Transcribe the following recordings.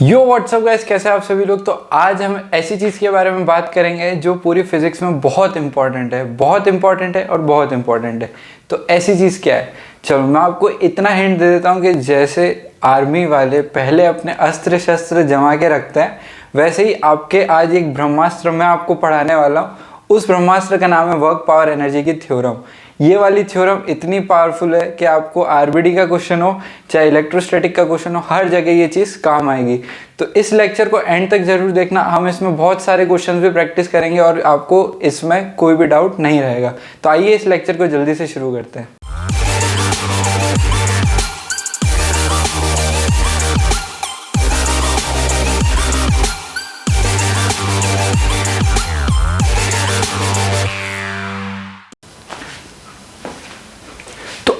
यो WhatsApp guys, कैसे आप सभी लोग। तो आज हम ऐसी चीज़ के बारे में बात करेंगे जो पूरी फिजिक्स में बहुत इंपॉर्टेंट है, बहुत इंपॉर्टेंट है और बहुत इंपॉर्टेंट है। तो ऐसी चीज़ क्या है, चलो मैं आपको इतना हिंट दे देता हूँ कि जैसे आर्मी वाले पहले अपने अस्त्र शस्त्र जमा के रखते हैं, वैसे ही आपके आज एक ब्रह्मास्त्र मैं आपको पढ़ाने वाला हूँ। उस ब्रह्मास्त्र का नाम है वर्क पावर एनर्जी की थ्योरम। ये वाली थ्योरम इतनी पावरफुल है कि आपको आरबीडी का क्वेश्चन हो चाहे इलेक्ट्रोस्टैटिक का क्वेश्चन हो, हर जगह ये चीज़ काम आएगी। तो इस लेक्चर को एंड तक जरूर देखना। हम इसमें बहुत सारे क्वेश्चंस भी प्रैक्टिस करेंगे और आपको इसमें कोई भी डाउट नहीं रहेगा। तो आइए इस लेक्चर को जल्दी से शुरू करते हैं।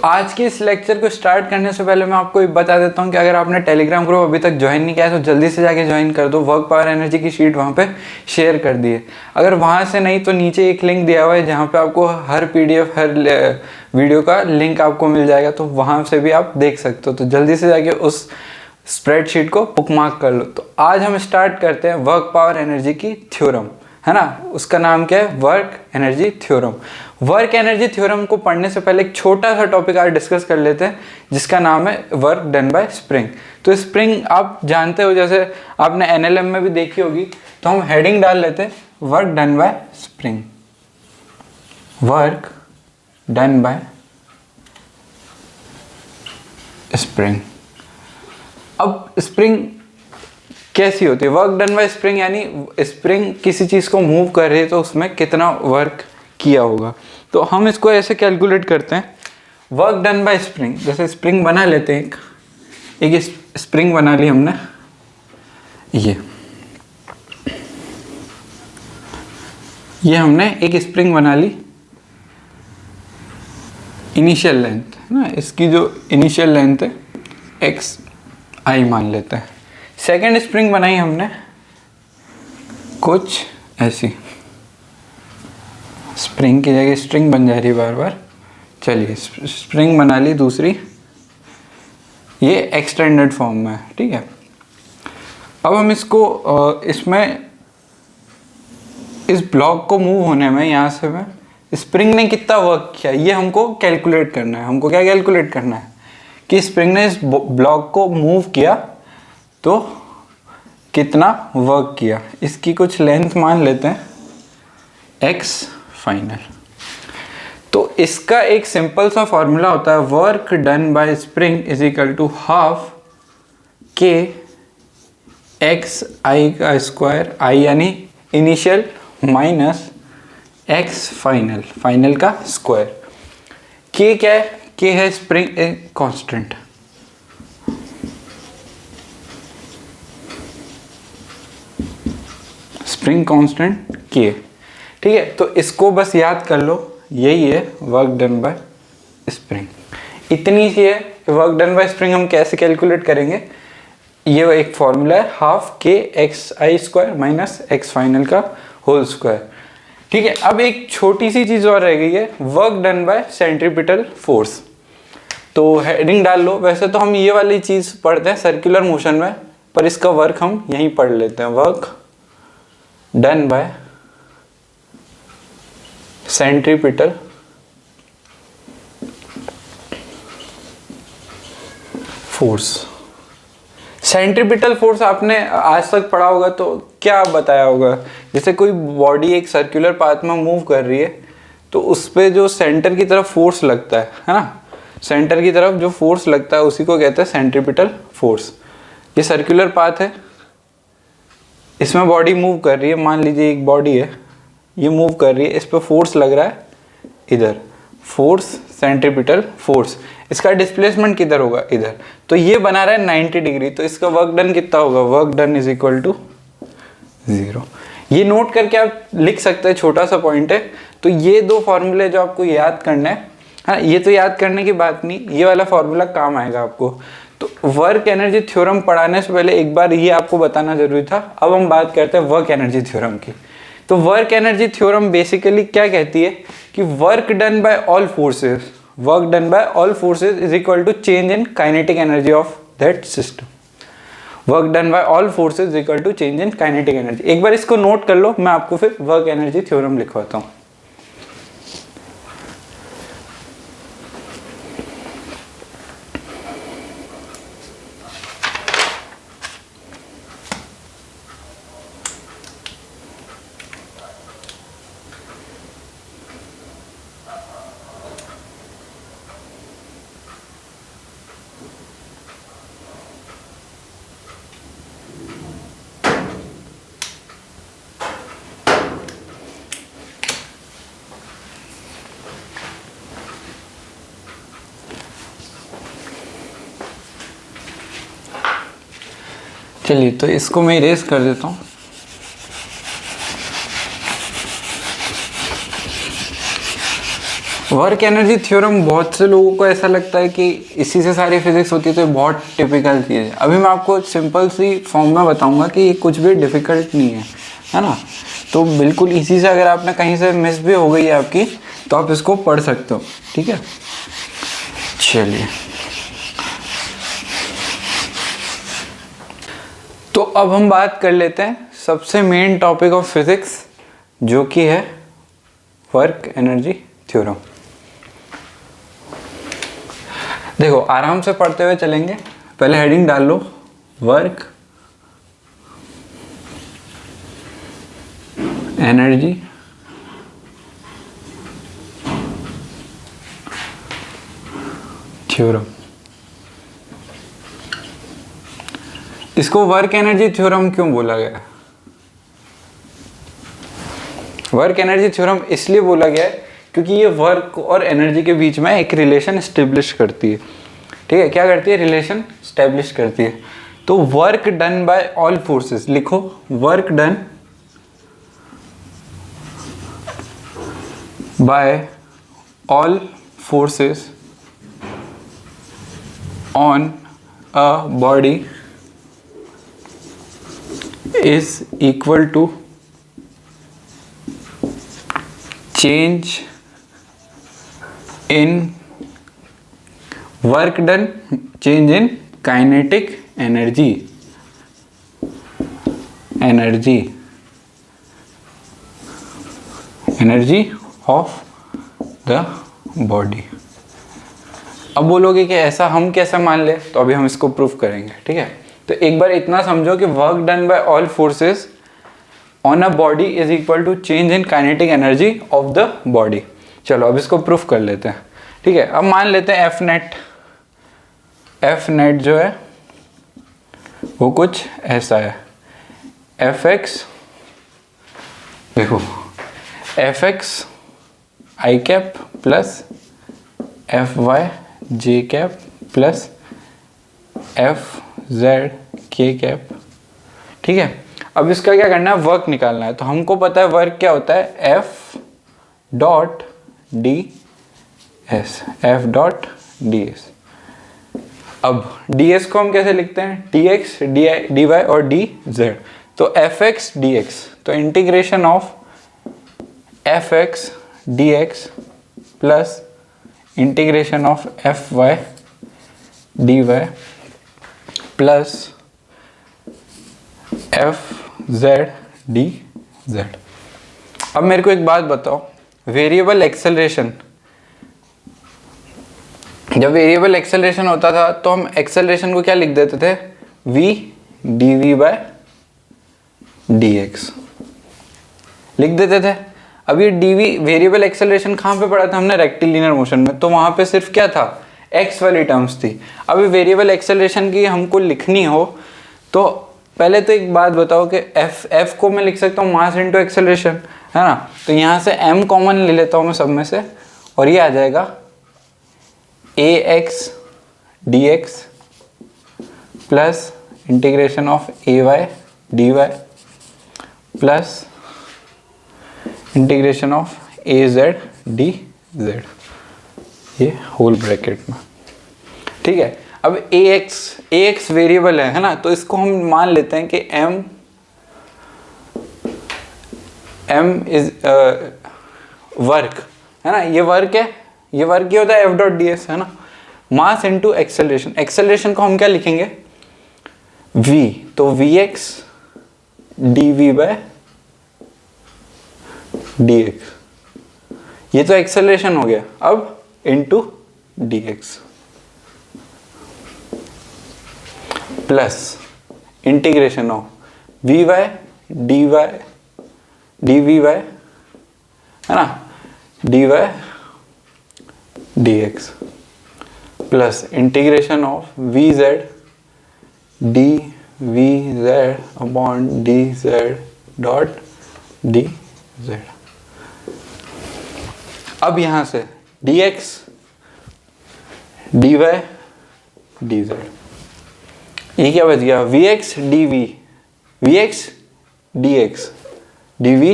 आज के इस लेक्चर को स्टार्ट करने से पहले मैं आपको बता देता हूं कि अगर आपने टेलीग्राम ग्रुप अभी तक ज्वाइन नहीं किया है तो जल्दी से जाके ज्वाइन कर दो। वर्क पावर एनर्जी की शीट वहां पे शेयर कर दिए। अगर वहां से नहीं तो नीचे एक लिंक दिया हुआ है जहां पे आपको हर पीडीएफ हर वीडियो का लिंक आपको मिल जाएगा, तो वहां से भी आप देख सकते हो। तो जल्दी से जाके उस स्प्रेडशीट को बुकमार्क कर लो। तो आज हम स्टार्ट करते हैं वर्क पावर एनर्जी की थ्योरम, है ना। उसका नाम क्या है, work energy theorem. Work energy theorem को पढ़ने से पहले एक छोटा सा टॉपिक आज डिस्कस कर लेते हैं जिसका नाम है वर्क डन बाय स्प्रिंग। तो स्प्रिंग आप जानते हो, जैसे आपने एनएलएम में भी देखी होगी। तो हम हेडिंग डाल लेते हैं work done by spring. Work done by spring. अब स्प्रिंग कैसी होती है, वर्क डन बाय स्प्रिंग, यानी स्प्रिंग किसी चीज़ को मूव कर रही है तो उसमें कितना वर्क किया होगा। तो हम इसको ऐसे कैलकुलेट करते हैं, वर्क डन बाय स्प्रिंग। जैसे स्प्रिंग बना लेते हैं, एक स्प्रिंग बना ली हमने, ये हमने एक स्प्रिंग बना ली। इनिशियल लेंथ है ना, इसकी जो इनिशियल लेंथ है एक्स आई मान लेते हैं। सेकेंड स्प्रिंग बनाई हमने कुछ ऐसी, स्प्रिंग की जगह स्ट्रिंग बन जा रही बार बार। चलिए स्प्रिंग बना ली दूसरी, ये एक्सटेंडेड फॉर्म में है, ठीक है। अब हम इसको इसमें इस ब्लॉक को मूव होने में यहाँ से में स्प्रिंग ने कितना वर्क किया ये हमको कैलकुलेट करना है। हमको क्या कैलकुलेट करना है कि स्प्रिंग ने इस ब्लॉक को मूव किया तो कितना वर्क किया। इसकी कुछ लेंथ मान लेते हैं एक्स फाइनल। तो इसका एक सिंपल सा फॉर्मूला होता है, work done by spring is equal to half के एक्स आई का स्क्वायर, आई यानी initial minus x final, final का स्क्वायर। के क्या है, के है spring a constant. Spring constant K, ठीक है। तो इसको बस याद कर लो, यही है वर्क डन बाय स्प्रिंग। इतनी सी है। वर्क डन बाय स्प्रिंग हम कैसे कैलकुलेट करेंगे, ये एक फॉर्मूला है, हाफ के एक्स आई स्क्वायर माइनस एक्स फाइनल का होल स्क्वायर, ठीक है। अब एक छोटी सी चीज और रह गई है, work done bye centripetal force. तो हेडिंग डाल लो। वैसे तो हम ये वाली चीज पढ़ते हैं सर्कुलर मोशन में, पर इसका वर्क हम यहीं पढ़ लेते हैं, work done bye centripetal force. Centripetal force आपने आज तक पढ़ा होगा, तो क्या बताया होगा, जैसे कोई बॉडी एक सर्कुलर पाथ में मूव कर रही है तो उस पे जो सेंटर की तरफ फोर्स लगता है ना, सेंटर की तरफ जो फोर्स लगता है उसी को कहते हैं सेंट्रीपिटल फोर्स। ये सर्कुलर पाथ है, इसमें बॉडी मूव कर रही है, मान लीजिए एक बॉडी है, ये मूव कर रही है, इस पर फोर्स लग रहा है इधर, फोर्स सेंट्रीपिटल फोर्स। इसका डिस्प्लेसमेंट किधर होगा, इधर। तो ये बना रहा है 90 डिग्री, तो इसका वर्क डन कितना होगा, work done is equal to 0। ये नोट करके आप लिख सकते हैं, छोटा सा पॉइंट है। तो ये दो फॉर्मूले जो आपको याद करना है, हाँ, ये तो याद करने की बात नहीं, ये वाला फॉर्मूला काम आएगा आपको। तो वर्क एनर्जी थ्योरम पढ़ाने से पहले एक बार ये आपको बताना जरूरी था। अब हम बात करते हैं वर्क एनर्जी थ्योरम की। तो वर्क एनर्जी थ्योरम बेसिकली क्या कहती है कि work done by all forces, work done by all forces is equal to change in kinetic energy of that system. Work done by all forces equal to change in kinetic energy. एक बार इसको note कर लो, मैं आपको फिर work energy theorem लिखवाता हूँ। चलिए तो इसको मैं इरेज कर देता हूँ। वर्क एनर्जी थ्योरम बहुत से लोगों को ऐसा लगता है कि इसी से सारी फिजिक्स होती है, तो ये बहुत टिपिकल चीज़ है। अभी मैं आपको सिंपल सी फॉर्म में बताऊंगा कि ये कुछ भी डिफ़िकल्ट नहीं है ना। तो बिल्कुल इसी से अगर आपने कहीं से मिस भी हो गई है आपकी, तो आप इसको पढ़ सकते हो, ठीक है। चलिए तो अब हम बात कर लेते हैं सबसे मेन टॉपिक ऑफ फिजिक्स, जो कि है वर्क एनर्जी थ्योरम। देखो आराम से पढ़ते हुए चलेंगे। पहले हेडिंग डाल लो, वर्क एनर्जी थ्योरम। इसको वर्क एनर्जी थ्योरम क्यों बोला गया? वर्क एनर्जी थ्योरम इसलिए बोला गया है क्योंकि ये वर्क और एनर्जी के बीच में एक रिलेशन एस्टेब्लिश करती है, ठीक है। क्या करती है? रिलेशन एस्टेब्लिश करती है। तो work done by all forces, लिखो work done by all forces on a body is equal to change in work done, change in kinetic energy of the body। अब बोलोगे कि ऐसा हम कैसे मान ले, तो अभी हम इसको प्रूफ करेंगे, ठीक है। तो एक बार इतना समझो कि work done by all forces on a body is equal to change in kinetic energy of the body. चलो अब इसको प्रूफ कर लेते हैं, ठीक है। अब मान लेते हैं एफ नेट जो है वो कुछ ऐसा है, एफ एक्स, देखो एफ एक्स आई कैप प्लस एफ वाई जे कैप प्लस एफ जेड के कैप, ठीक है। अब इसका क्या करना है? वर्क निकालना है। तो हमको पता है वर्क क्या होता है, F dot D S, F dot D S. अब डी एस को हम कैसे लिखते हैं? डी एक्स डी वाई और डी जेड। तो एफ एक्स डी एक्स, तो integration of F X D x plus integration of F Y D Y plus F Z D Z. अब मेरे को एक बात बताओ, वेरिएबल एक्सेलरेशन, जब वेरिएबल एक्सेलरेशन होता था तो हम एक्सेलरेशन को क्या लिख देते थे? v D V by D X लिख देते थे। अब ये डी वी वेरिएबल एक्सेलरेशन कहाँ पे पढ़ा था हमने? रेक्टिलिनियर मोशन में। तो वहाँ पे सिर्फ क्या था? एक्स वाली टर्म्स थी। अब वेरिएबल एक्सेलरेशन की हमको लिखनी हो तो पहले तो एक बात बताओ कि एफ को मैं लिख सकता हूँ मास इनटू एक्सेलरेशन, है ना। तो यहाँ से m कॉमन ले लेता हूँ मैं सब में से, और ये आ जाएगा A x D x plus integration of A y D Y plus integration of A z D Z, ये होल ब्रैकेट में, ठीक है। अब ए एक्स वेरिएबल है ना, तो इसको हम मान लेते हैं कि m इज वर्क, है ना। ये वर्क है, ये वर्क ये होता है एफ डॉट डी एस, है ना। मास इनटू एक्सेलरेशन, एक्सेलरेशन को हम क्या लिखेंगे? v, तो vx dv बाय dx, ये तो एक्सेलरेशन हो गया। अब into dx plus integration of V Y D Y D V Y, है ना, D Y D x plus integration of V Z D V Z upon D Z dot D Z. अब यहां से D X D Y D Z, ये क्या बच गया, V X D V, V X D X D V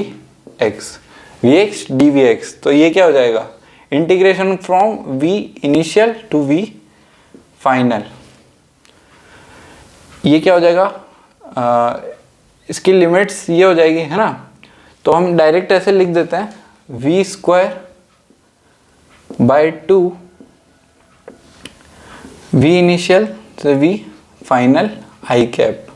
X, V X D V X, तो ये क्या हो जाएगा, integration from V initial to V final, ये क्या हो जाएगा, इसकी लिमिट्स ये हो जाएगी, है ना। तो हम डायरेक्ट ऐसे लिख देते हैं, v square by 2 v initial तो वी फाइनल आई कैप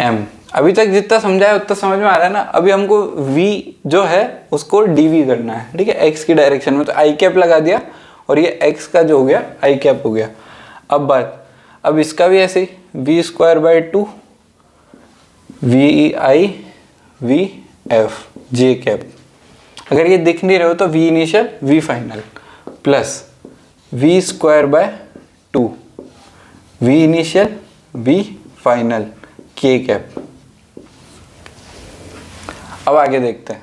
एम। अभी तक जितना समझाया उतना समझ में आ रहा है ना। अभी हमको v जो है उसको dv करना है, ठीक है, x की डायरेक्शन में, तो आई कैप लगा दिया और ये x का जो हो गया आई कैप हो गया। अब इसका भी ऐसे ही v square by 2 v i v f j cap, अगर ये दिख नहीं रहे हो तो v initial v final plus v square by 2 v initial v final के कैप। अब आगे देखते हैं,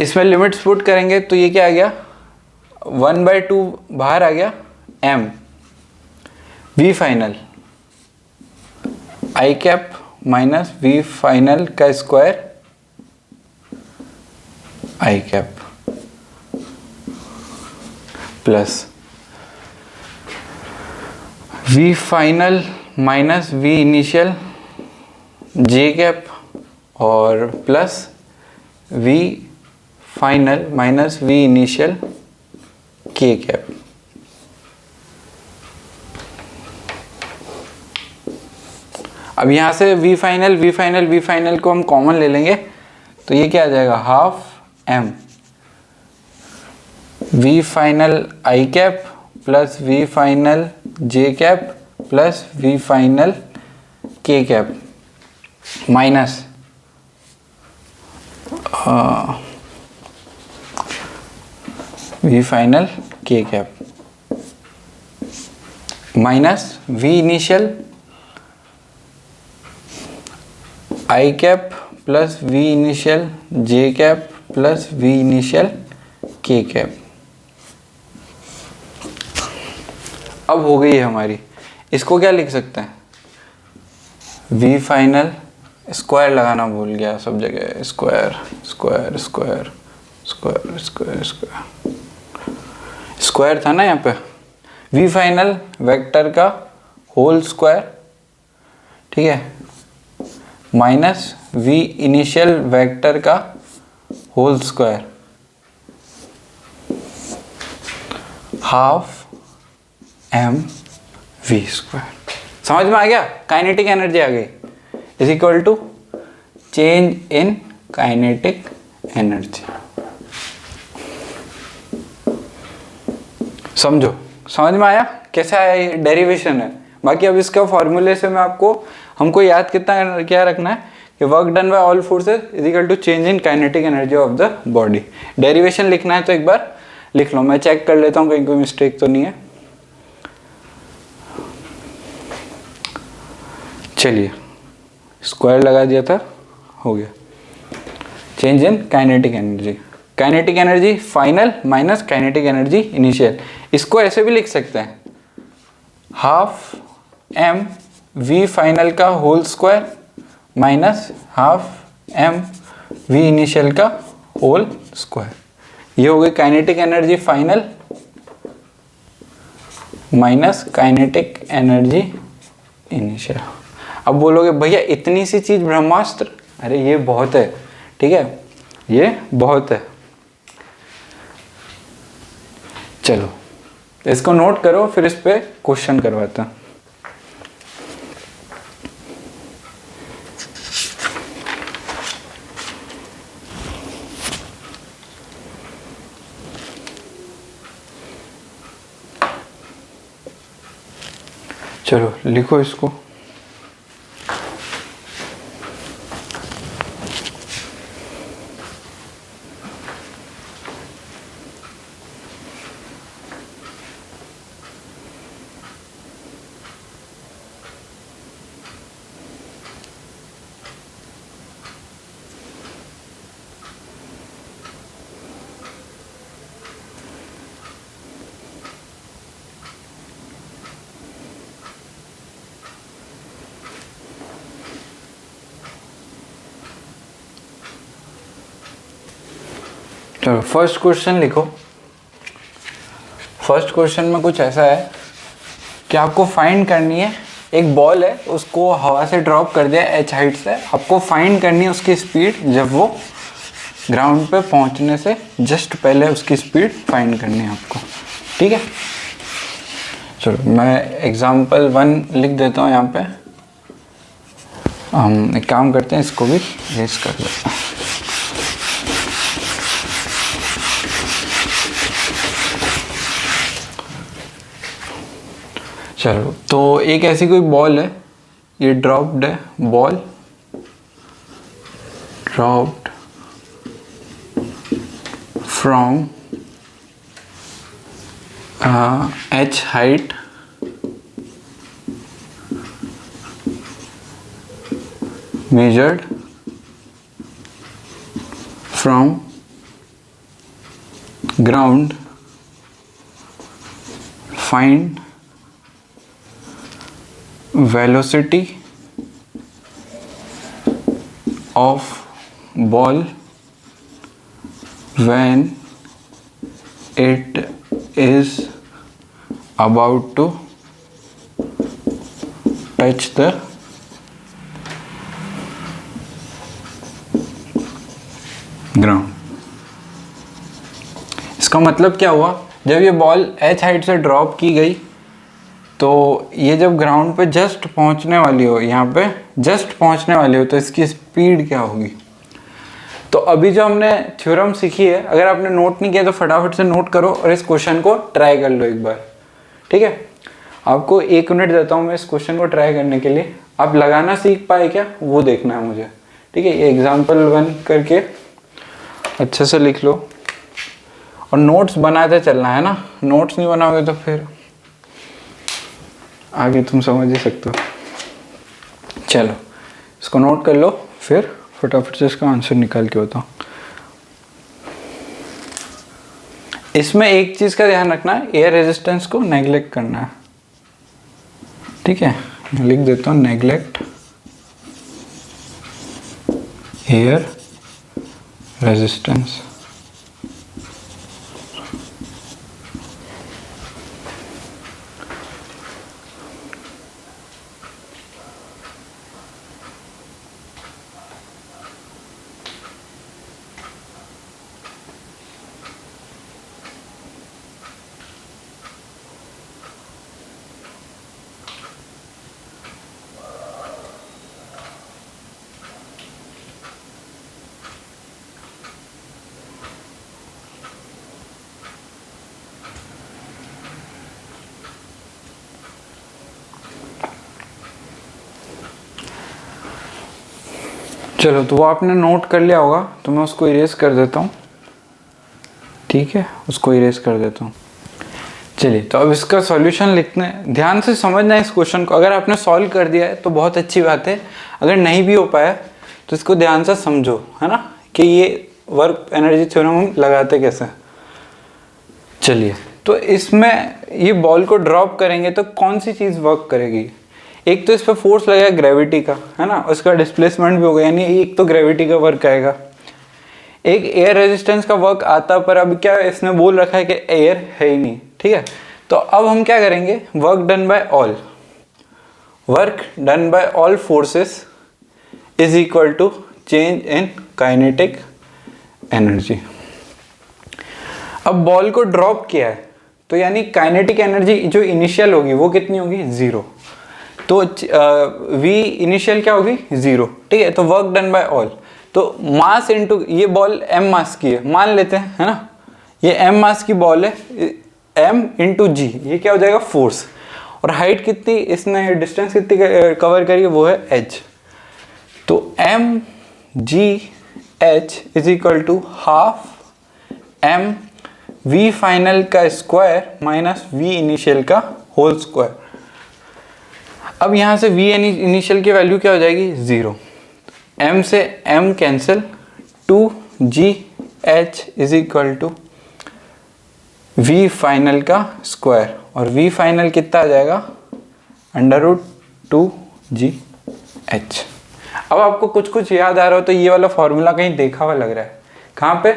इसमें लिमिट्स पुट करेंगे तो ये क्या आ गया, 1/2 बाहर आ गया m v final I cap minus we final का square i cap plus we final minus we initial J cap और plus we final minus we initial के कैप। अब यहाँ से वी फाइनल को हम कॉमन ले लेंगे तो ये क्या आ जाएगा, half M V final I cap plus we final J cap plus we final के कैप माइनस वी फाइनल के cap minus we initial I cap plus V initial J cap plus V initial के cap. अब हो गई है हमारी, इसको क्या लिख सकते हैं, वी फाइनल स्क्वायर लगाना भूल गया सब जगह, square square square square square square square था ना यहाँ पे, वी फाइनल वेक्टर का होल स्क्वायर, ठीक है, माइनस वी इनिशियल वेक्टर का whole square half M we square. समझ में आ गया, काइनेटिक एनर्जी आ गई is equal to change in kinetic energy. समझो, समझ में आया कैसे आया, ये डेरिवेशन है। बाकी अब इसका फॉर्मूले से मैं हमको याद कितना क्या रखना है कि work done by all forces is equal to change in kinetic energy of the body. Derivation लिखना है तो एक बार लिख लो, मैं चेक कर लेता हूँ कहीं कोई मिस्टेक तो नहीं है। चलिए स्क्वायर लगा दिया था, हो गया change in kinetic energy. Kinetic energy final minus kinetic energy initial, इसको ऐसे भी लिख सकते हैं, हाफ एम वी फाइनल का whole square minus half M V initial का होल स्क्वायर। ये हो गई kinetic energy final minus kinetic energy initial. अब बोलोगे भैया इतनी सी चीज ब्रह्मास्त्र, अरे ये बहुत है, ठीक है, ये बहुत है। चलो इसको नोट करो, फिर इस पे क्वेश्चन करवाता हूं। चलो लिखो इसको। चलो फर्स्ट क्वेश्चन लिखो। फर्स्ट क्वेश्चन में कुछ ऐसा है कि आपको फाइंड करनी है, एक बॉल है उसको हवा से ड्रॉप कर दिया h हाइट से, आपको फाइंड करनी है उसकी स्पीड जब वो ग्राउंड पे पहुंचने से जस्ट पहले उसकी स्पीड फाइंड करनी है आपको, ठीक है। चलो मैं एग्जांपल 1 लिख देता हूँ यहाँ पे। हम एक काम करते हैं, इसको भी रेस कर लेते हैं। चलो तो एक ऐसी कोई बॉल है, ये ड्रॉप्ड है ball, dropped from h height measured from ground, find velocity of ball when it is about to touch the ground. इसका मतलब क्या हुआ, जब ये बॉल h हाइट से ड्रॉप की गई तो ये जब ग्राउंड पे जस्ट पहुंचने वाली हो, यहाँ पे जस्ट पहुंचने वाली हो, तो इसकी स्पीड क्या होगी। तो अभी जो हमने थ्योरम सीखी है, अगर आपने नोट नहीं किया तो फटाफट से नोट करो और इस क्वेश्चन को ट्राई कर लो एक बार, ठीक है। आपको 1 मिनट देता हूँ मैं इस क्वेश्चन को ट्राई करने के लिए। आप लगाना सीख पाए क्या वो देखना है मुझे, ठीक है। ये एग्जाम्पल 1 करके अच्छे से लिख लो और नोट्स बनाते चलना है ना, नोट्स नहीं बनाओगे तो फिर आगे तुम समझ ही सकते हो। चलो इसको नोट कर लो, फिर फटाफट से इसका आंसर निकाल के बताओ। इसमें एक चीज़ का ध्यान रखना है, एयर रेजिस्टेंस को नेग्लेक्ट करना है, ठीक है। लिख देता हूँ नेग्लेक्ट एयर रेजिस्टेंस। चलो तो वो आपने नोट कर लिया होगा, तो मैं उसको इरेज कर देता हूँ, ठीक है, उसको इरेज कर देता हूँ। चलिए तो अब इसका सॉल्यूशन लिखने, ध्यान से समझना है इस क्वेश्चन को। अगर आपने सॉल्व कर दिया है तो बहुत अच्छी बात है, अगर नहीं भी हो पाया तो इसको ध्यान से समझो, है ना, कि ये वर्क एनर्जी थ्योरम हम लगाते कैसे। चलिए तो इसमें ये बॉल को ड्रॉप करेंगे तो कौन सी चीज़ वर्क करेगी। एक तो इस पर फोर्स लगेगा ग्रेविटी का, है ना, उसका डिस्प्लेसमेंट भी होगा, यानी एक तो ग्रेविटी का वर्क आएगा, एक एयर रेजिस्टेंस का वर्क आता। पर अब क्या इसने बोल रखा है कि एयर है ही नहीं, ठीक है। तो अब हम क्या करेंगे, work done by all forces is equal to change in kinetic energy. अब बॉल को ड्रॉप किया है तो यानी काइनेटिक एनर्जी जो इनिशियल होगी वो कितनी होगी, 0। तो v इनिशियल क्या होगी, 0, ठीक है। तो वर्क डन बाय ऑल, तो मास इनटू, ये बॉल m मास की है मान लेते हैं, है ना, ये m मास की बॉल है, m इंटू जी, ये क्या हो जाएगा फोर्स। और हाइट कितनी, इसने डिस्टेंस कितनी कवर करी है, वो है h। तो M G H is equal to half M V final का स्क्वायर माइनस वी इनिशियल का होल स्क्वायर। अब यहाँ से वी इनिशियल की वैल्यू क्या हो जाएगी, 0। m से m cancel, 2gh is equal to V final का स्क्वायर, और वी फाइनल कितना आ जाएगा, √2gh। अब आपको कुछ कुछ याद आ रहा हो तो ये वाला फॉर्मूला कहीं देखा हुआ लग रहा है, कहाँ पे,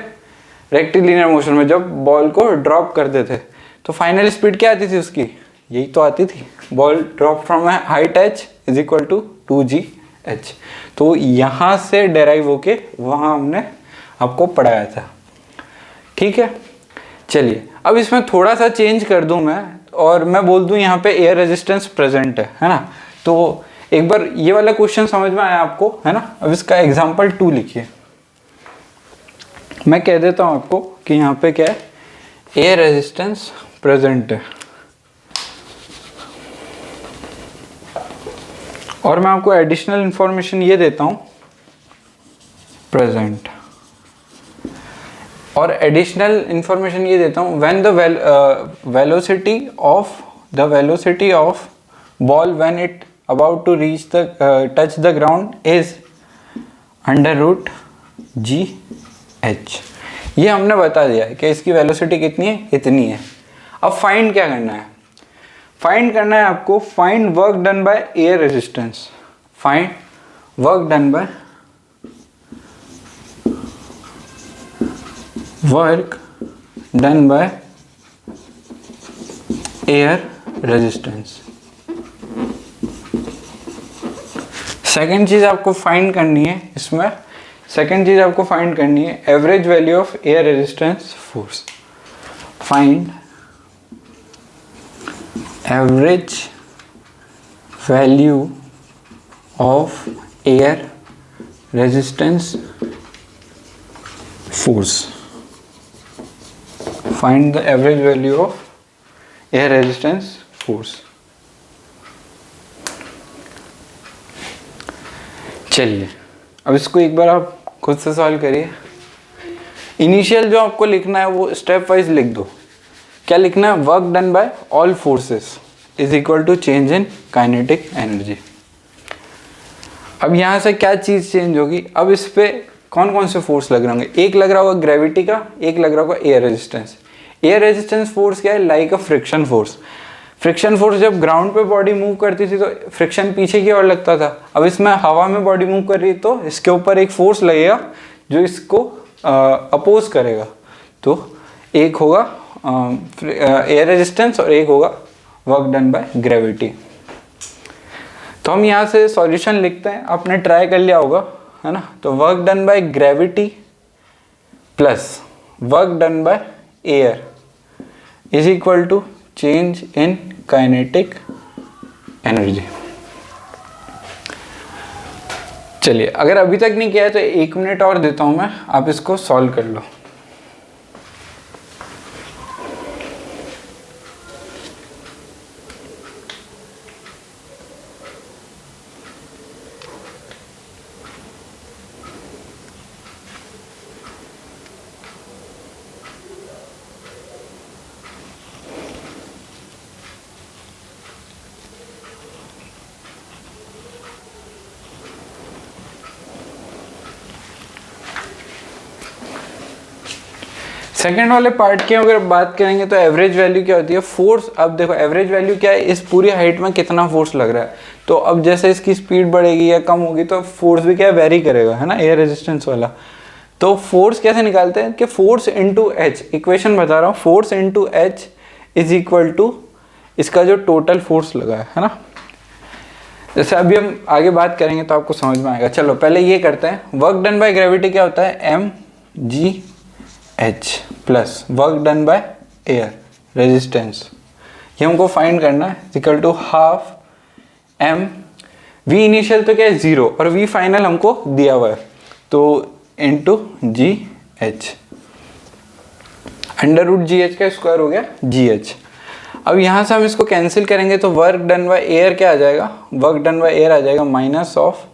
रेक्टिलिनियर मोशन में जब बॉल को ड्रॉप करते थे तो फाइनल स्पीड क्या आती थी उसकी, यही तो आती थी, ball drop from height h is equal to 2gh। तो यहाँ से डेराइव होके वहाँ हमने आपको पढ़ाया था, ठीक है। चलिए अब इसमें थोड़ा सा चेंज कर दूं मैं, और मैं बोल दूं यहाँ पे एयर रेजिस्टेंस प्रेजेंट है ना। तो एक बार ये वाला क्वेश्चन समझ में आया आपको, है ना। अब इसका एग्जांपल 2 लिखिए। मैं कह देता हूँ आपको कि यहाँ पे क्या है, एयर रेजिस्टेंस प्रेजेंट है, और मैं आपको एडिशनल इंफॉर्मेशन ये देता हूँ, प्रेजेंट, और एडिशनल इंफॉर्मेशन ये देता हूँ, when the velocity of ball when it about to reach the touch the ground is √GH। ये हमने बता दिया है कि इसकी वेलोसिटी कितनी है, इतनी है। अब फाइंड क्या करना है, फाइंड करना है आपको, find work done by air resistance, find work done by air resistance. Second चीज आपको फाइंड करनी है इसमें, सेकेंड चीज आपको फाइंड करनी है average value of air resistance force. Find average value of air resistance force. Find the average value of air resistance force. चलिए अब इसको एक बार आप खुद से सॉल्व करिए। इनिशियल जो आपको लिखना है वो स्टेप वाइज लिख दो। क्या लिखना है, work done by all forces is equal to change in kinetic energy. अब यहाँ से क्या चीज़ चेंज होगी, अब इस पे कौन कौन से फोर्स लग रहे होंगे, एक लग रहा होगा ग्रेविटी का, एक लग रहा होगा air resistance. Air resistance force क्या है, लाइक अ फ्रिक्शन फोर्स। फ्रिक्शन फोर्स जब ग्राउंड पे बॉडी मूव करती थी तो फ्रिक्शन पीछे की ओर लगता था, अब इसमें हवा में बॉडी मूव कर रही है तो इसके ऊपर एक फोर्स लगेगा जो इसको अपोज करेगा। तो एक होगा एयर रेजिस्टेंस और एक होगा वर्क डन बाय ग्रेविटी। तो हम यहाँ से सॉल्यूशन लिखते हैं, आपने ट्राई कर लिया होगा, है ना। तो work done by gravity plus work done by air is equal to change in kinetic energy. चलिए अगर अभी तक नहीं किया है तो 1 मिनट और देता हूं मैं, आप इसको सॉल्व कर लो। सेकेंड वाले पार्ट की अगर बात करेंगे तो एवरेज वैल्यू क्या होती है, फोर्स। अब देखो एवरेज वैल्यू क्या है, इस पूरी हाइट में कितना फोर्स लग रहा है। तो अब जैसे इसकी स्पीड बढ़ेगी या कम होगी तो फोर्स भी क्या वेरी करेगा, है ना, एयर रेजिस्टेंस वाला। तो फोर्स कैसे निकालते हैं कि फोर्स इंटू एच, इक्वेशन बता रहा हूँ, force into H is equal to इसका जो टोटल फोर्स लगा है ना। जैसे अभी हम आगे बात करेंगे तो आपको समझ में आएगा। चलो पहले ये करते हैं, वर्क डन बाय ग्रेविटी क्या होता है, mgh plus work done by air resistance, ये हमको फाइंड करना है, equal to half m v initial तो क्या है 0 और v फाइनल हमको दिया हुआ है, तो into gh, under root gh का स्क्वायर हो गया gh। अब यहाँ से हम इसको कैंसिल करेंगे तो वर्क डन बाय एयर क्या आ जाएगा, वर्क डन बाय एयर आ जाएगा माइनस ऑफ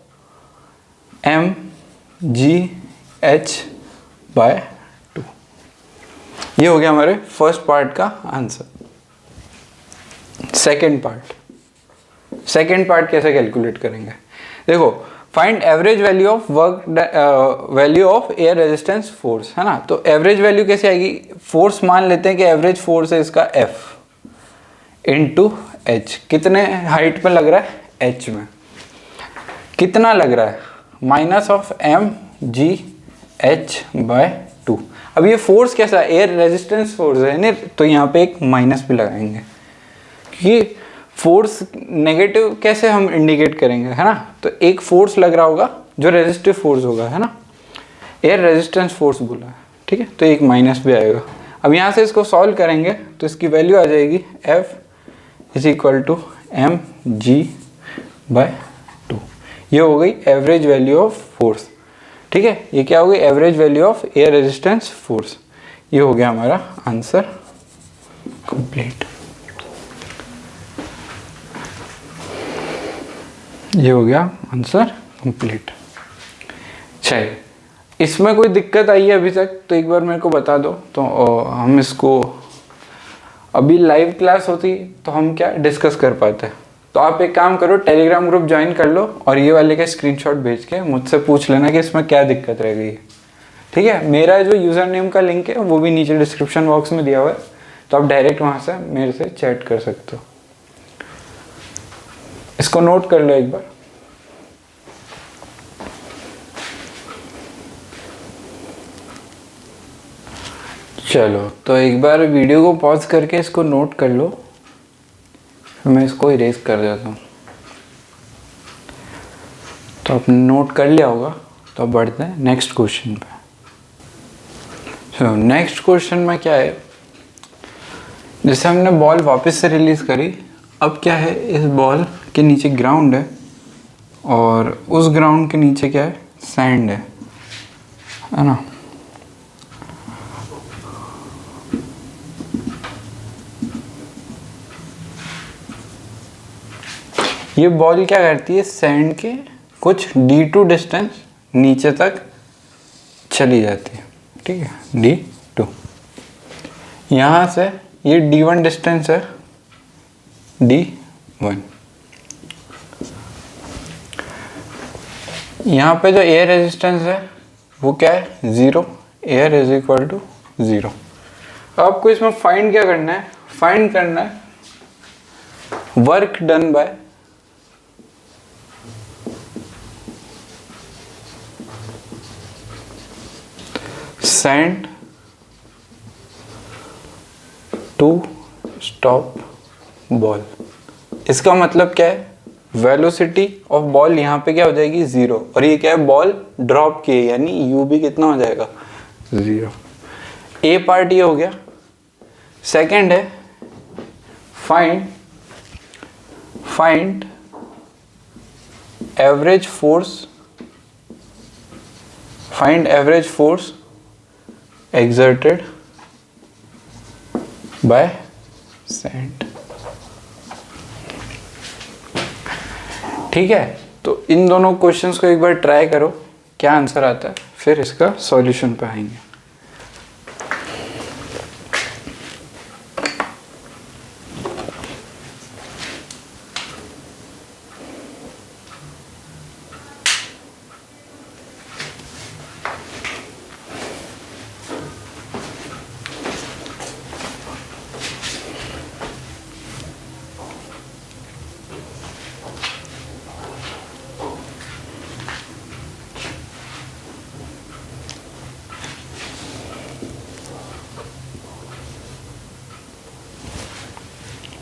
mgh/2। ये हो गया हमारे फर्स्ट पार्ट का आंसर। सेकंड पार्ट कैसे कैलकुलेट करेंगे, देखो find average value of work value of air resistance force, है ना। तो एवरेज वैल्यू कैसे आएगी, फोर्स मान लेते हैं कि एवरेज फोर्स है इसका F इंटू एच, कितने हाइट पे लग रहा है, H में कितना लग रहा है, माइनस ऑफ mgh/2। अब ये फोर्स कैसा, एयर रेजिस्टेंस फोर्स है नहीं, तो यहाँ पे एक माइनस भी लगाएंगे क्योंकि फोर्स नेगेटिव कैसे हम इंडिकेट करेंगे, है ना। तो एक फोर्स लग रहा होगा जो रेजिस्टिव फोर्स होगा, है ना, एयर रेजिस्टेंस फोर्स बोला है, ठीक है, तो एक माइनस भी आएगा। अब यहाँ से इसको सॉल्व करेंगे तो इसकी वैल्यू आ जाएगी F = mg/2। ये हो गई एवरेज वैल्यू ऑफ फोर्स, ठीक है। ये क्या हो गई, average value of air resistance force. ये हो गया हमारा आंसर कंप्लीट। ये हो गया आंसर कंप्लीट। चलिए, इसमें कोई दिक्कत आई है अभी तक तो एक बार मेरे को बता दो, तो हम इसको, अभी लाइव क्लास होती तो हम क्या डिस्कस कर पाते। तो आप एक काम करो, टेलीग्राम ग्रुप ज्वाइन कर लो और ये वाले का स्क्रीनशॉट भेज के मुझसे पूछ लेना कि इसमें क्या दिक्कत रह गई, ठीक है। मेरा जो यूज़र नेम का लिंक है वो भी नीचे डिस्क्रिप्शन बॉक्स में दिया हुआ है, तो आप डायरेक्ट वहाँ से मेरे से चैट कर सकते हो। इसको नोट कर लो एक बार। चलो, तो एक बार वीडियो को पॉज करके इसको नोट कर लो, फिर मैं इसको इरेज कर देता हूँ। तो आपने नोट कर लिया होगा, तो अब बढ़ते हैं नेक्स्ट क्वेश्चन पे। नेक्स्ट क्वेश्चन में क्या है, जैसे हमने बॉल वापस से रिलीज करी, अब क्या है, इस बॉल के नीचे ग्राउंड है और उस ग्राउंड के नीचे क्या है, सैंड है ना। ये बॉल क्या करती है, सैंड के कुछ d2 डिस्टेंस नीचे तक चली जाती है, ठीक है, d2। यहाँ से ये d1 डिस्टेंस है, d1। यहाँ पे जो एयर रेजिस्टेंस है वो क्या है, 0, एयर = 0। आपको इसमें फाइंड क्या करना है, फाइंड करना है work done bye send to stop ball। इसका मतलब क्या है, वेलोसिटी ऑफ बॉल यहाँ पे क्या हो जाएगी, 0, और ये क्या है, बॉल ड्रॉप की है, यानी u भी कितना हो जाएगा, 0। ए पार्ट ये हो गया। सेकंड है find average force exerted by sand। ठीक है, तो इन दोनों क्वेश्चंस को एक बार ट्राई करो, क्या आंसर आता है, फिर इसका सॉल्यूशन पे आएंगे।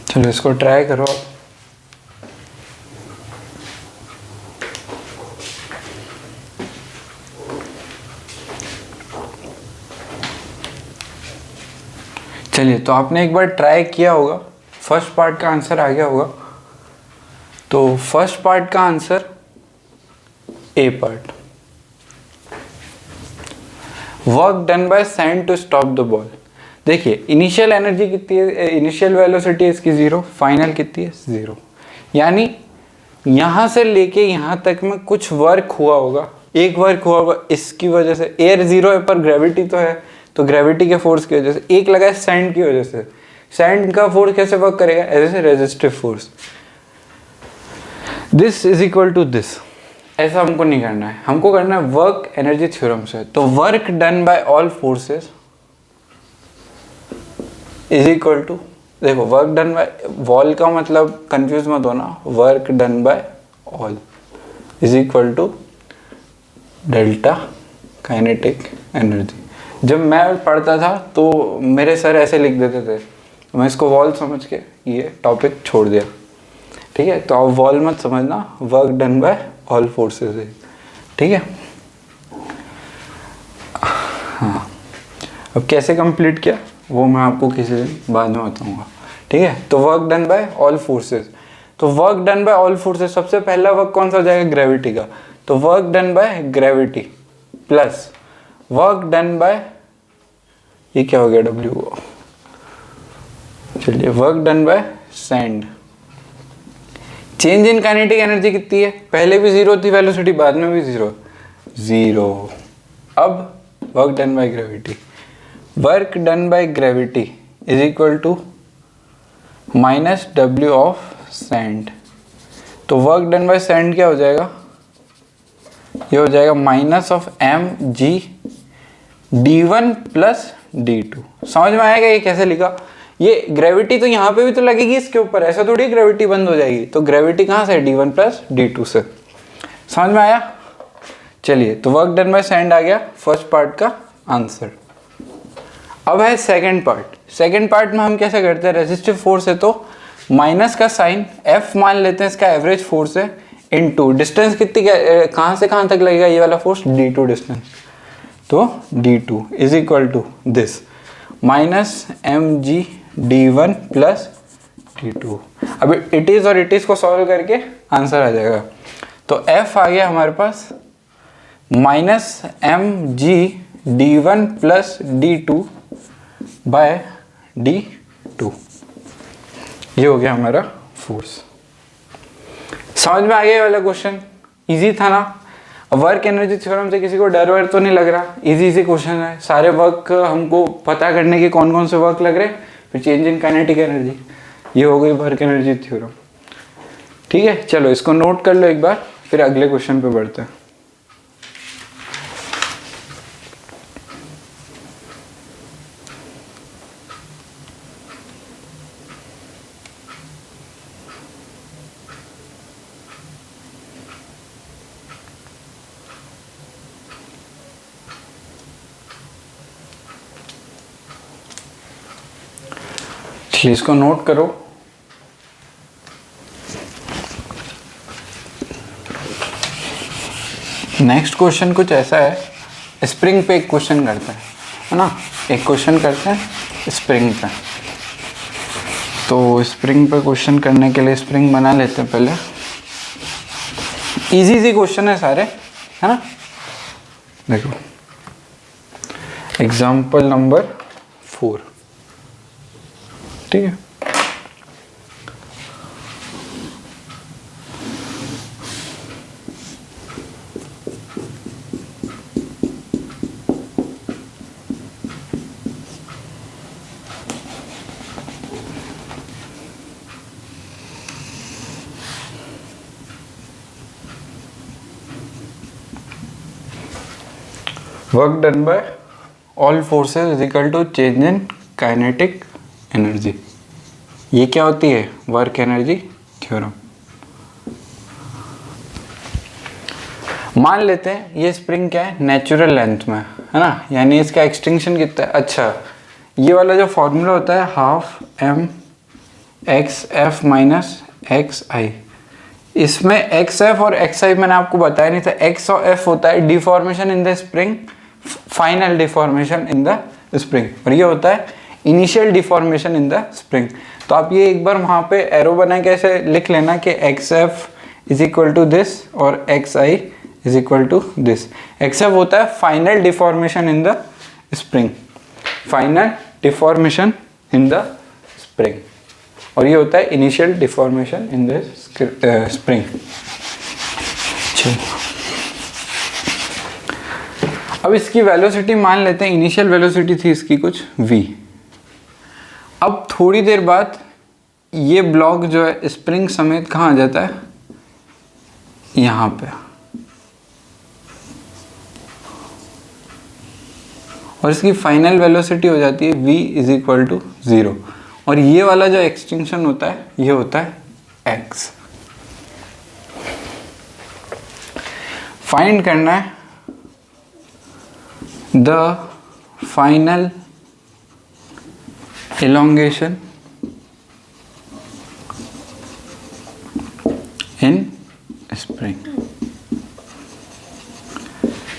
चलो इसको ट्राई करो। चलिए, तो आपने एक बार ट्राई किया होगा, फर्स्ट पार्ट का आंसर आ गया होगा। तो फर्स्ट पार्ट का answer A part, work done by sand to stop the ball. देखिए इनिशियल एनर्जी कितनी है, इनिशियल वेलोसिटी इसकी 0, फाइनल कितनी है 0, यानी यहाँ से लेके यहाँ तक में कुछ वर्क हुआ होगा, एक वर्क हुआ होगा इसकी वजह से। एयर 0 है पर ग्रेविटी तो है, तो ग्रेविटी के फोर्स की वजह से। एक लगा है सैंड की वजह से, सैंड का फोर्स कैसे वर्क करेगा, as a resistive force. This is equal to this, ऐसा हमको नहीं करना है, हमको करना है वर्क एनर्जी थ्योरम से। तो work done by all forces is equal to, देखो वर्क डन बाय वॉल का मतलब कंफ्यूज मत होना, work done by all is equal to delta kinetic energy. जब मैं पढ़ता था तो मेरे सर ऐसे लिख देते थे, मैं इसको वॉल समझ के ये टॉपिक छोड़ दिया, ठीक है। तो आप वॉल मत समझना, work done by all forces है, ठीक है। हाँ, अब कैसे कंप्लीट किया वो मैं आपको किसी दिन बाद में बताऊंगा, ठीक है। तो work done by all forces, तो work done by all forces, सबसे पहला वर्क कौन सा हो जाएगा, ग्रेविटी का। तो work done by gravity plus work done bye, ये क्या हो गया डब्ल्यू, चलिए work done by sand. Change in kinetic energy कितनी है, पहले भी 0 थी वेलोसिटी, बाद में भी 0। अब work done by gravity, work done by gravity is equal to minus डब्ल्यू ऑफ सैंड। तो वर्क डन बाय सैंड क्या हो जाएगा, ये हो जाएगा minus of m g d1 plus d2। समझ में आएगा ये कैसे लिखा, ये ग्रेविटी तो यहाँ पे भी तो लगेगी इसके ऊपर, ऐसा थोड़ी ग्रेविटी बंद हो जाएगी, तो ग्रेविटी कहाँ से, d1 प्लस d2 से। समझ में आया, चलिए। तो वर्क डन बाय सैंड आ गया फर्स्ट पार्ट का आंसर। अब है सेकंड पार्ट। सेकंड पार्ट में हम कैसे करते हैं, रेजिस्टिव फोर्स है तो माइनस का साइन, F मान लेते हैं इसका एवरेज फोर्स है, इनटू डिस्टेंस कितनी, कहाँ से कहाँ तक लगेगा ये वाला फोर्स, d2 डिस्टेंस। तो d2 is equal to this minus m g d1 plus d2। अब इट इज और इट इज को सॉल्व करके आंसर आ जाएगा। तो F आ गया हमारे पास minus m g d1 plus d2 by d2, ये हो गया हमारा फोर्स। समझ में आ गया ये वाला क्वेश्चन, इजी था ना। वर्क एनर्जी थ्योरम से किसी को डर वर तो नहीं लग रहा, इजी क्वेश्चन है। सारे वर्क हमको पता करने के कौन कौन से वर्क लग रहे, फिर चेंज इन काइनेटिक एनर्जी, ये हो गई वर्क एनर्जी थ्योरम, ठीक है। चलो इसको नोट कर लो एक बार, फिर अगले क्वेश्चन पे बढ़ते हैं। इसको नोट करो। नेक्स्ट क्वेश्चन कुछ ऐसा है, स्प्रिंग पे एक क्वेश्चन करते हैं, है ना। एक क्वेश्चन करते हैं स्प्रिंग पे। तो स्प्रिंग पे क्वेश्चन करने के लिए स्प्रिंग बना लेते हैं पहले। इजी क्वेश्चन है सारे, है ना। देखो एग्जाम्पल नंबर 4, ठीक है। Work done by all forces is equal to change in kinetic energy. ये क्या होती है, वर्क एनर्जी थ्योरम। मान लेते हैं ये स्प्रिंग क्या है, नेचुरल लेंथ में, है ना, यानी इसका एक्सटेंशन कितना है। अच्छा, ये वाला जो फॉर्मूला होता है half m x f minus x i, इसमें एक्स एफ और एक्स आई मैंने आपको बताया नहीं था। एक्स और एफ होता है deformation in the spring, final deformation in the spring, और ये होता है initial deformation in the spring. तो आप ये एक बार वहाँ पे एरो बना के ऐसे लिख लेना कि x f is equal to this और x i is equal to this. X f होता है final deformation in the spring, final deformation in the spring, और ये होता है initial deformation in the spring. अब इसकी वेलोसिटी मान लेते हैं, इनिशियल वेलोसिटी थी इसकी कुछ v। अब थोड़ी देर बाद ये ब्लॉक जो है स्प्रिंग समेत कहाँ आ जाता है, यहाँ पे, और इसकी फाइनल वेलोसिटी हो जाती है v इज इक्वल टू 0, और ये वाला जो एक्सटेंशन होता है ये होता है x। फाइंड करना है the final elongation in spring.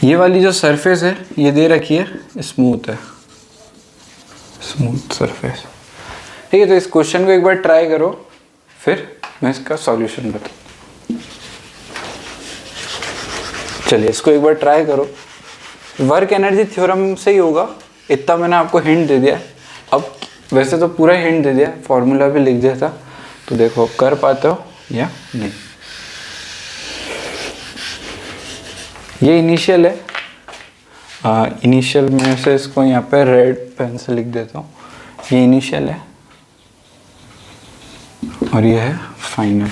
ये वाली जो सरफेस है ये दे रखी है स्मूथ है, स्मूथ सरफेस। ठीक है, तो इस क्वेश्चन को एक बार ट्राई करो, फिर मैं इसका सॉल्यूशन बताऊँ। चलिए इसको एक बार ट्राई करो। वर्क एनर्जी थ्योरम से ही होगा, इतना मैंने आपको हिंट दे दिया। अब वैसे तो पूरा हिंट दे दिया, फॉर्मूला भी लिख दिया था, तो देखो कर पाते हो या नहीं। ये इनिशियल है, इनिशियल में से इसको यहाँ पे रेड पेन से लिख देता हूँ। ये इनिशियल है और ये है फाइनल।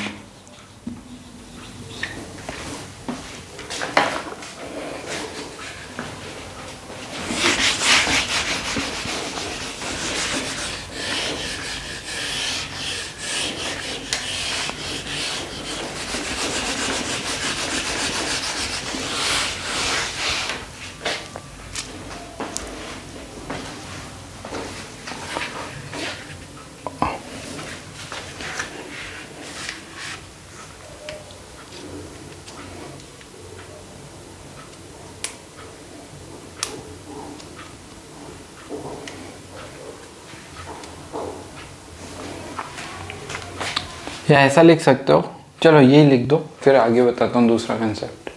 या ऐसा लिख सकते हो, चलो यही लिख दो, फिर आगे बताता हूँ दूसरा कंसेप्ट।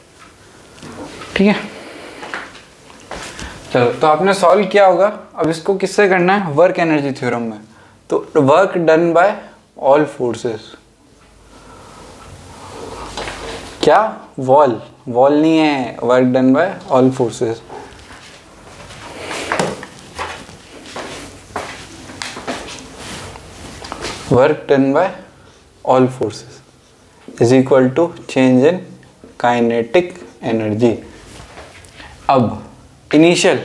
ठीक है, चलो तो आपने सॉल्व किया होगा। अब इसको किससे करना है, वर्क एनर्जी थ्योरम में। तो work done by all forces, क्या वॉल, वॉल नहीं है, work done by all forces. Work done bye all forces is equal to change in kinetic energy। अब इनिशियल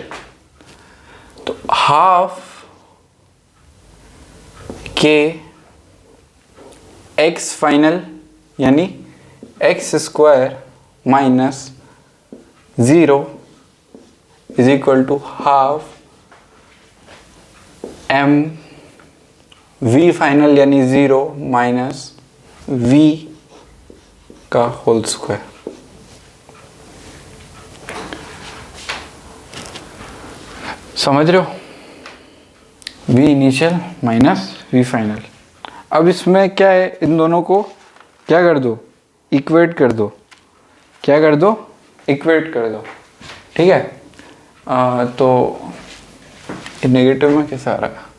तो हाफ के x फाइनल यानी x square minus 0 is equal to half m v final यानी 0 minus v का whole square. समझ रहे हो, v initial minus v final. अब इसमें क्या है, इन दोनों को क्या कर दो, इक्वेट कर दो। क्या कर दो, इक्वेट कर दो। ठीक है, तो नेगेटिव में कैसा आ रहा है,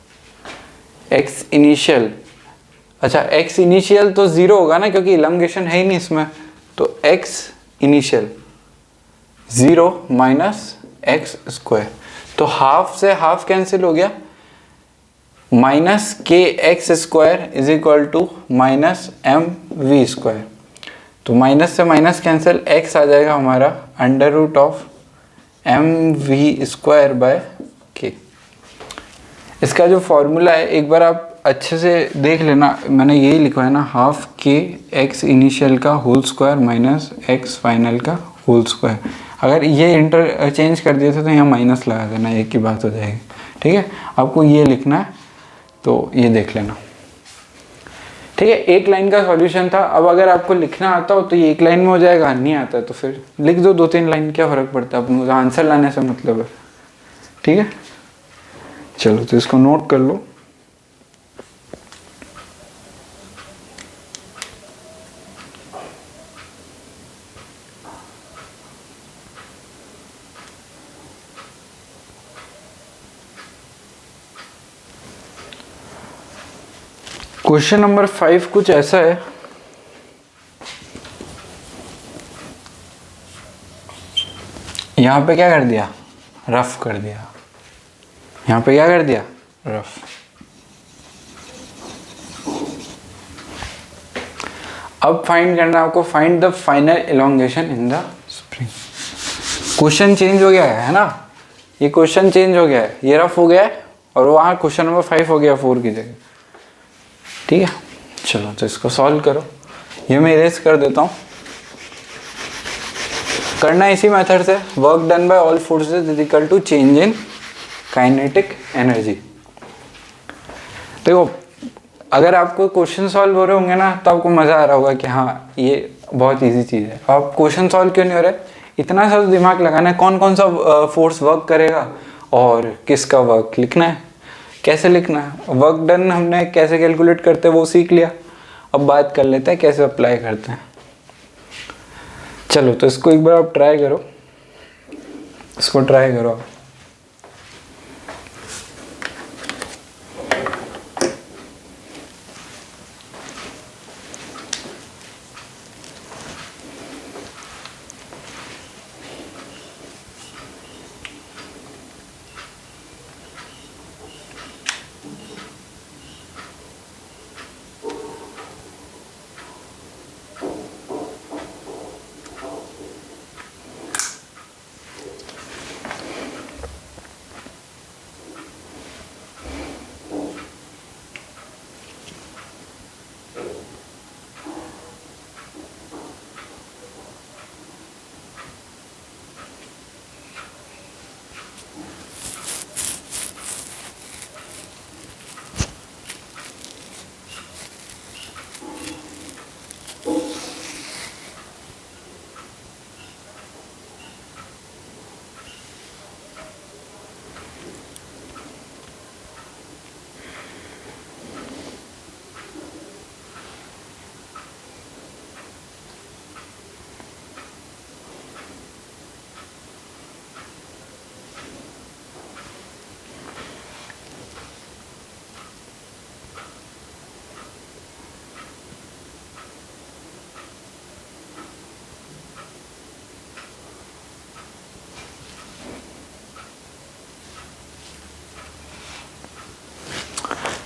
x इनिशियल, अच्छा x इनिशियल तो 0 होगा ना, क्योंकि इलंगेशन है ही नहीं इसमें। तो x initial 0 minus x square, तो हाफ से हाफ कैंसिल हो गया, minus k x square is equal to minus m we square. तो माइनस से माइनस कैंसिल, x आ जाएगा हमारा under root of m we square by k. इसका जो फॉर्मूला है एक बार आप अच्छे से देख लेना, मैंने यही लिखवाया ना, हाफ के एक्स इनिशियल का whole square minus x final का होल स्क्वायर। अगर ये इंटरचेंज कर दिए थे तो यहाँ माइनस लगा देना, एक ही बात हो जाएगी। ठीक है, आपको ये लिखना है, तो ये देख लेना। ठीक है, एक लाइन का सॉल्यूशन था। अब अगर आपको लिखना आता हो तो ये एक लाइन में हो जाएगा, नहीं आता है तो फिर लिख दो 2-3 लाइन, क्या फ़र्क पड़ता है, अपने आंसर लाने से मतलब है। ठीक है, चलो तो इसको नोट कर लो। क्वेश्चन नंबर 5 कुछ ऐसा है, यहाँ पे क्या कर दिया, रफ कर दिया, यहाँ पे क्या कर दिया, रफ। अब फाइंड करना है आपको, find the final elongation in the spring. Question change हो गया है ना, ये क्वेश्चन चेंज हो गया है, ये रफ हो गया है और वहाँ क्वेश्चन नंबर 5 हो गया 4 की जगह। ठीक है, चलो तो इसको सॉल्व करो। ये मैं इरेज कर देता हूँ। करना इसी मेथड से, work done by all forces is equal to change in kinetic energy. देखो, अगर आपको क्वेश्चन सॉल्व हो रहे होंगे ना तो आपको मज़ा आ रहा होगा कि हाँ ये बहुत इजी चीज़ है। आप क्वेश्चन सॉल्व क्यों नहीं हो रहे, इतना सा दिमाग लगाना है कौन कौन सा फोर्स वर्क करेगा और किसका वर्क लिखना है, कैसे लिखना है। वर्क डन हमने कैसे कैलकुलेट करते हैं वो सीख लिया, अब बात कर लेते हैं कैसे अप्लाई करते हैं। चलो तो इसको एक बार आप ट्राई करो, इसको ट्राई करो आप।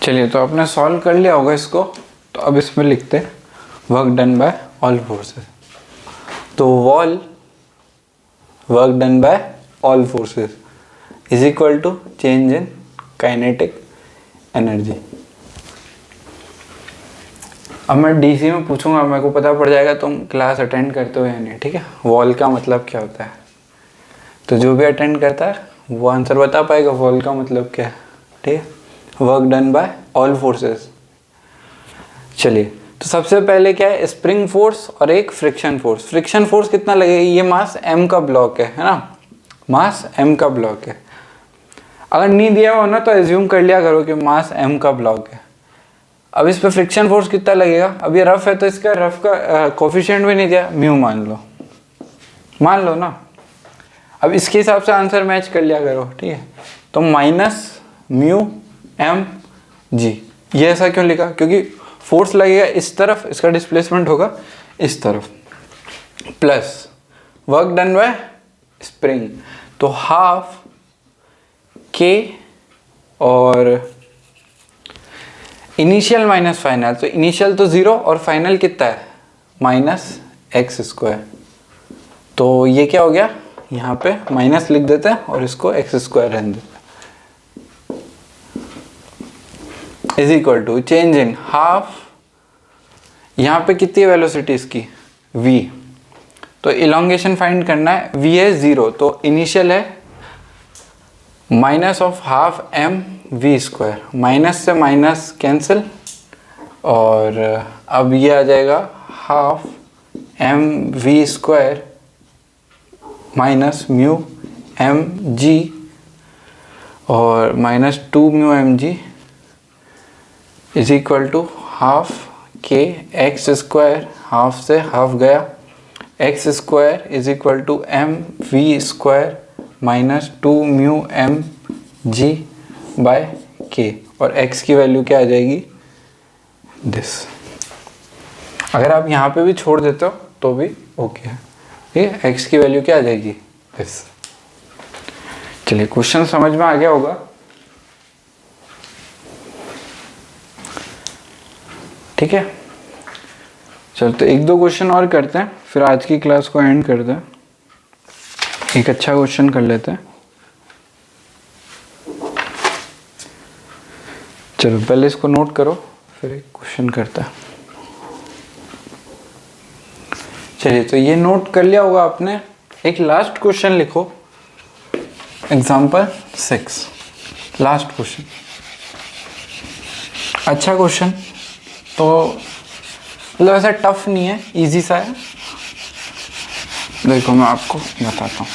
चलिए तो आपने सॉल्व कर लिया होगा इसको, तो अब इसमें लिखते हैं work done by all forces. तो work done by all forces is equal to change in kinetic energy. अब मैं डीसी में पूछूंगा, मेरे को पता पड़ जाएगा तुम क्लास अटेंड करते हो या नहीं। ठीक है, वॉल का मतलब क्या होता है, तो जो भी अटेंड करता है वो आंसर बता पाएगा वॉल का मतलब क्या है। ठीक है, work done by all forces. चलिए तो सबसे पहले क्या है, स्प्रिंग फोर्स और एक फ्रिक्शन फोर्स। फ्रिक्शन फोर्स कितना लगेगा, ये मास m का ब्लॉक है ना, मास m का ब्लॉक है। अगर नहीं दिया हो ना तो एज्यूम कर लिया करो कि मास m का ब्लॉक है। अब इस पे फ्रिक्शन फोर्स कितना लगेगा, अब ये रफ है तो इसका रफ का कोफिशिएंट भी नहीं दिया, म्यू मान लो ना। अब इसके हिसाब से आंसर मैच कर लिया करो। ठीक है, तो माइनस म्यू एम जी। ये ऐसा क्यों लिखा, क्योंकि फोर्स लगेगा इस तरफ, इसका डिस्प्लेसमेंट होगा इस तरफ, plus work done by spring, तो हाफ के और इनिशियल माइनस फाइनल, तो इनिशियल तो 0 और फाइनल कितना है माइनस एक्स स्क्वायर। तो ये क्या हो गया, यहाँ पे माइनस लिख देते हैं और इसको एक्स स्क्वायर रहने देते हैं, is equal to change in half. यहाँ पे कितनी वेलोसिटी इसकी v, तो इलोंगेशन फाइंड करना है, v है 0 तो इनिशियल है minus of half m v square, minus से माइनस कैंसिल और अब ये आ जाएगा half m v square minus mu m g और minus 2 mu m g is equal to half के एक्स स्क्वायर, हाफ से हाफ गया, x square is equal to m we square minus 2 mu m g by k, और x की value क्या आ जाएगी this. अगर आप यहाँ पे भी छोड़ देते हो तो भी ओके है, ठीक है। x की वैल्यू क्या आ जाएगी, दिस। चलिए क्वेश्चन समझ में आ गया होगा। ठीक है, चलो तो एक दो क्वेश्चन और करते हैं, फिर आज की क्लास को एंड करते हैं। एक अच्छा क्वेश्चन कर लेते हैं। चलो पहले इसको नोट करो, फिर एक क्वेश्चन करते हैं। चलिए तो ये नोट कर लिया होगा आपने। एक लास्ट क्वेश्चन लिखो, एग्जाम्पल 6, लास्ट क्वेश्चन। अच्छा क्वेश्चन तो मतलब ऐसा टफ नहीं है, इजी सा है। देखो मैं आपको बताता हूँ।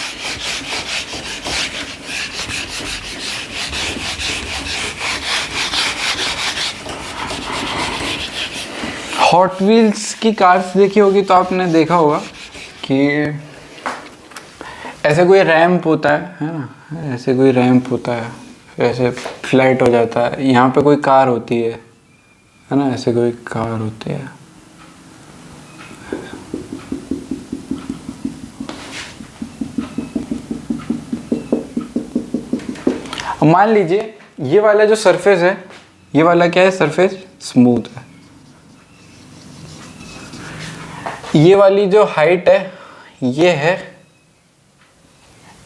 हॉट व्हील्स की कार्स देखी होगी तो आपने देखा होगा कि ऐसे कोई रैंप होता है ना, ऐसे कोई रैंप होता है, फिर ऐसे फ्लैट हो जाता है। यहाँ पे कोई कार होती है ना, ऐसे कोई कार होती है। मान लीजिए ये वाला जो सरफेस है, ये वाला क्या है, सरफेस स्मूथ है। ये वाली जो हाइट है ये है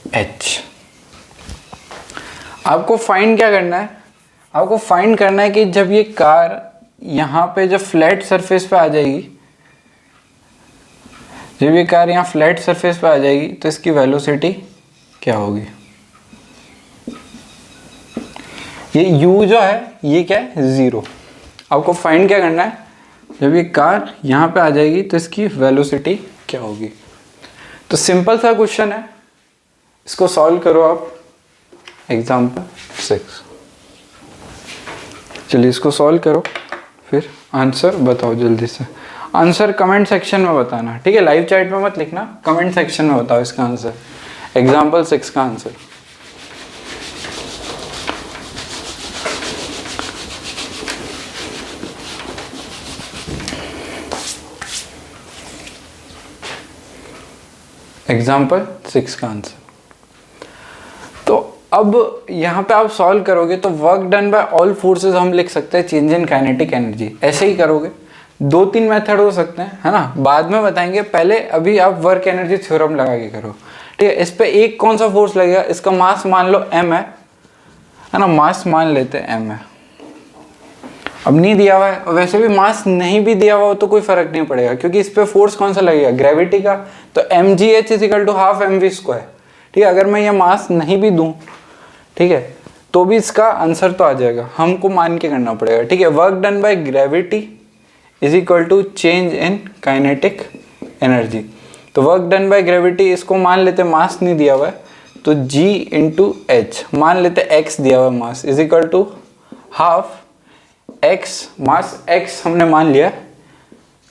h। आपको फाइंड क्या करना है, आपको फाइंड करना है कि जब ये कार यहाँ पे जब फ्लैट सरफेस पे आ जाएगी, जब ये कार यहाँ फ्लैट सरफेस पे आ जाएगी तो इसकी वेलोसिटी क्या होगी। ये u जो है ये क्या है, 0। आपको फाइंड क्या करना है, जब ये कार यहाँ पे आ जाएगी तो इसकी वेलोसिटी क्या होगी। तो सिंपल सा क्वेश्चन है, इसको सॉल्व करो आप। एग्जाम्पल 6। चलिए इसको सॉल्व करो, फिर आंसर बताओ जल्दी से। आंसर कमेंट सेक्शन में बताना, ठीक है। लाइव चैट में मत लिखना, कमेंट सेक्शन में बताओ इसका आंसर, एग्जाम्पल 6 का आंसर। एग्जाम्पल 6 का आंसर। तो अब यहाँ पे आप सॉल्व करोगे तो work done by all forces हम लिख सकते हैं चेंज इन काइनेटिक एनर्जी। ऐसे ही करोगे, 2-3 मेथड हो सकते हैं, है ना, बाद में बताएंगे। पहले अभी आप वर्क एनर्जी थ्योरम लगा के करो, ठीक है। इस पे एक कौन सा फोर्स लगेगा, इसका मास मान लो m है ना, मास मान लेते हैं m है। अब नहीं दिया हुआ है, वैसे भी मास नहीं भी दिया हुआ हो तो कोई फर्क नहीं पड़ेगा, क्योंकि इस पे फोर्स कौन सा लगेगा, ग्रेविटी का। तो mgh = ½ mv², ठीक है। अगर मैं ये मास नहीं भी दूं, ठीक है, तो भी इसका आंसर तो आ जाएगा, हमको मान के करना पड़ेगा, ठीक है। Work done by gravity = change in kinetic energy. तो वर्क डन बाय ग्रेविटी, इसको मान लेते मास नहीं दिया हुआ है तो g × h, मान लेते x दिया हुआ है मास, = ½ x, मास x हमने मान लिया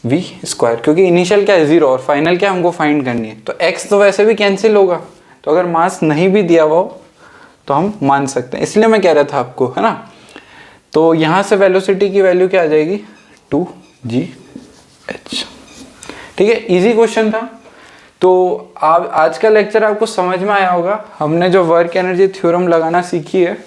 v², क्योंकि इनिशियल क्या है 0 और फाइनल क्या हमको फाइंड करनी है। तो x तो वैसे भी कैंसिल होगा, तो अगर मास नहीं भी दिया हुआ हो तो हम मान सकते हैं, इसलिए मैं कह रहा था आपको, है ना। तो यहाँ से वेलोसिटी की वैल्यू क्या आ जाएगी, 2gh, ठीक है। इजी क्वेश्चन था। तो आप आज का लेक्चर आपको समझ में आया होगा, हमने जो वर्क एनर्जी थ्योरम लगाना सीखी है,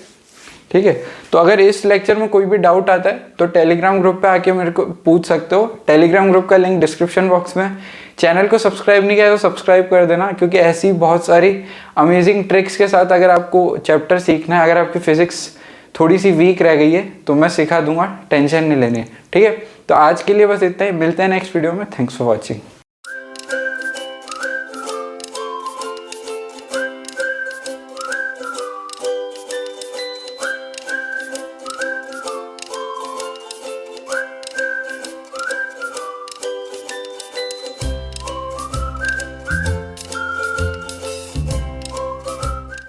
ठीक है। तो अगर इस लेक्चर में कोई भी डाउट आता है तो टेलीग्राम ग्रुप पे आके मेरे को पूछ सकते हो। टेलीग्राम ग्रुप का लिंक डिस्क्रिप्शन बॉक्स में। चैनल को सब्सक्राइब नहीं किया तो सब्सक्राइब कर देना, क्योंकि ऐसी बहुत सारी अमेजिंग ट्रिक्स के साथ अगर आपको चैप्टर सीखना है, अगर आपकी फिजिक्स थोड़ी सी वीक रह गई है तो मैं सिखा दूंगा, टेंशन नहीं लेनी, ठीक है। तो आज के लिए बस इतना ही, मिलते हैं नेक्स्ट वीडियो में। Thanks for watching.